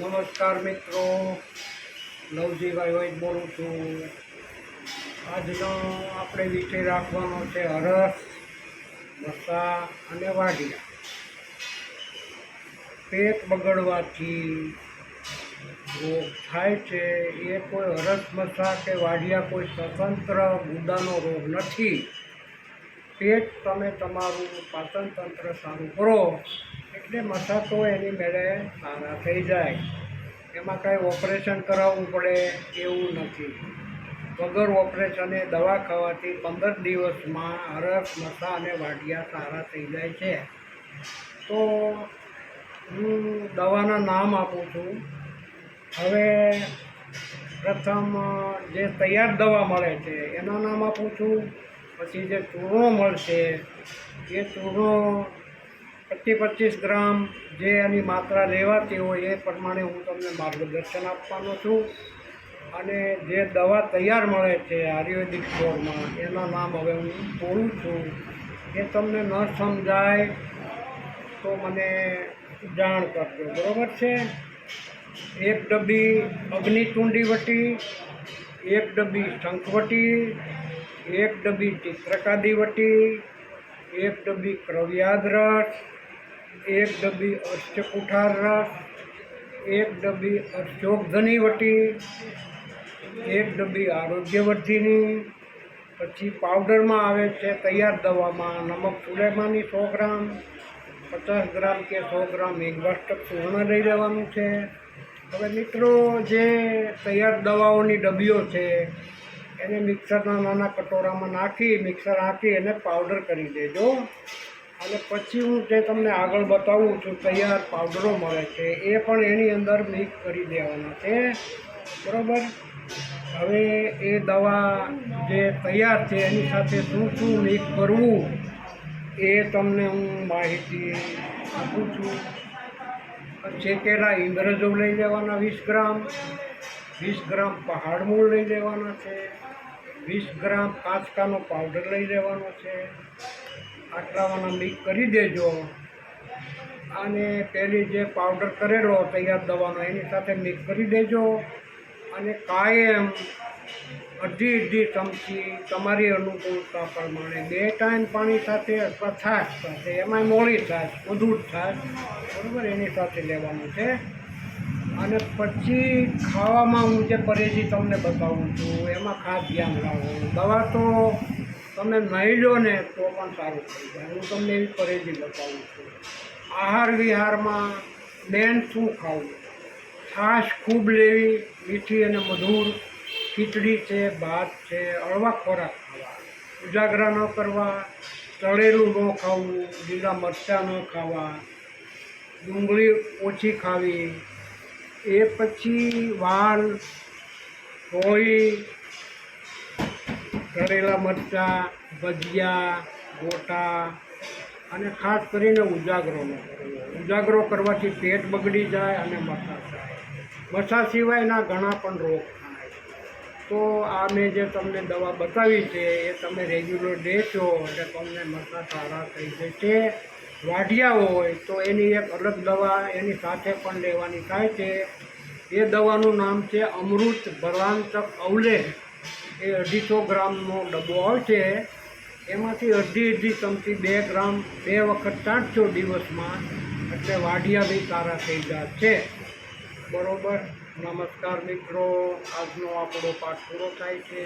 નમસ્કાર મિત્રો, લવજીભાઈ વૈદ બોલું છું. આજનો આપણે વિષય રાખવાનો છે હરસ, મસા અને વાઢિયા. પેટ બગડવાથી રોગ થાય છે એ કોઈ હરસ, મસા કે વાઢિયા કોઈ સ્વતંત્ર ગુદાનો રોગ નથી. પેટ તમે તમારું પાચન તંત્ર સારું કરો એટલે મસા તો એની મેળે સારા થઈ જાય. એમાં કાંઈ ઓપરેશન કરાવવું પડે એવું નથી. વગર ઓપરેશને દવા ખાવાથી 15 દિવસમાં હરસ, મસા અને વાઢિયા સારા થઈ જાય છે. તો હું દવાના નામ આપું છું. હવે પ્રથમ જે તૈયાર દવા મળે છે એના નામ આપું છું. પછી જે ચૂર્ણો મળશે એ ચૂર્ણો 25-25 ગ્રામ જે એની માત્રા લેવાતી હોય એ પ્રમાણે હું તમને માર્ગદર્શન આપવાનો છું. અને જે દવા તૈયાર મળે છે આયુર્વેદિક સ્ટોરમાં એના નામ હવે હું બોલું છું. એ તમને ન સમજાય તો મને જાણ કરજો, બરાબર છે? 1 ડબ્બી અગ્નિતુંડી વટી, 1 ડબ્બી શંખવટી, 1 ડબ્બી ચિત્રકાદી વટી, 1 ડબ્બી ક્રવ્યાદ રસ, 1 ડબ્બી અષ્ટકુઠાર રસ, 1 ડબ્બી અર્શોગધની વટી, 1 ડબ્બી આરોગ્યવર્ધિની. પછી પાવડરમાં આવે છે તૈયાર દવામાં નમક સુલેમાની 100 ગ્રામ, 50 ગ્રામ કે 100 ગ્રામ મેઘવાસ્તક ચૂર્ણ લઈ લેવાનું છે. હવે મિત્રો, જે તૈયાર દવાઓની ડબ્બીઓ છે એને મિક્સરના નાના કટોરામાં મિક્સર હાંકી એને પાવડર કરી દેજો. અને પછી હું જે તમને આગળ બતાવું છું તૈયાર પાવડરો મળે છે એ પણ એની અંદર મિક્સ કરી દેવાના છે, બરાબર? હવે એ દવા જે તૈયાર છે એની સાથે શું શું મિક્સ કરવું એ તમને હું માહિતી આપું છું. શેકેલા ઇન્દ્રજવ લઈ લેવાના 20 ગ્રામ, 20 ગ્રામ પહાડમૂળ લઈ લેવાના છે, 20 ગ્રામ કાચકાનો પાવડર લઈ લેવાનો છે. આટલાવાના મિક્સ કરી દેજો. અને પહેલી જે પાવડર કરેલો તૈયાર દવાનો એની સાથે મિક્સ કરી દેજો. અને કાયમ અડધી ચમચી તમારી અનુકૂળતા પ્રમાણે 2 ટાઈમ પાણી સાથે અથવા છાશ સાથે, એમાંય મોળી છાશ, મધુર છાશ, બરાબર, એની સાથે લેવાનું છે. અને પછી ખાવામાં હું જે પરેજી તમને બતાવું છું એમાં ખાસ ધ્યાન રાખો. દવા તો તમે નહીં લો ને તો પણ સારું થઈ જાય. હું તમને એવી પરેજી બતાવું છું. આહાર વિહારમાં મેન શું ખાવું? છાશ ખૂબ લેવી, મીઠી અને મધુર. ખીચડી છે, ભાત છે, હળવા ખોરાક ખાવા, ઉજાગરા ન કરવા, તળેલું ન ખાવું, લીલા મરચાં ન ખાવા, ડુંગળી ઓછી ખાવી. એ પછી વાલ, કોળી, તળેલા મરચાં, ભજીયા, ગોટા. અને ખાસ કરીને ઉજાગરો ન કરવો. ઉજાગરો કરવાથી પેટ બગડી જાય અને મસા થાય. મસા સિવાયના ઘણા પણ રોગ થાય. તો આ મેં જે તમને દવા બતાવી છે એ તમે રેગ્યુલર લેશો એટલે તમને મસા સારા થઈ જશે. વાઢિયા હોય તો એની એક અલગ દવા એની સાથે પણ લેવાની થાય છે. એ દવાનું નામ છે અમૃત ભરાંચક અવલેહ. એ 250 ગ્રામનો ડબ્બો આવશે. એમાંથી અડધી ચમચી 2 ગ્રામ 2 વખત ચાટશો દિવસમાં એટલે વાઢિયા બી સારા થઈ જશે, બરાબર? નમસ્કાર મિત્રો, આજનો આપણો પાઠ પૂરો થાય છે.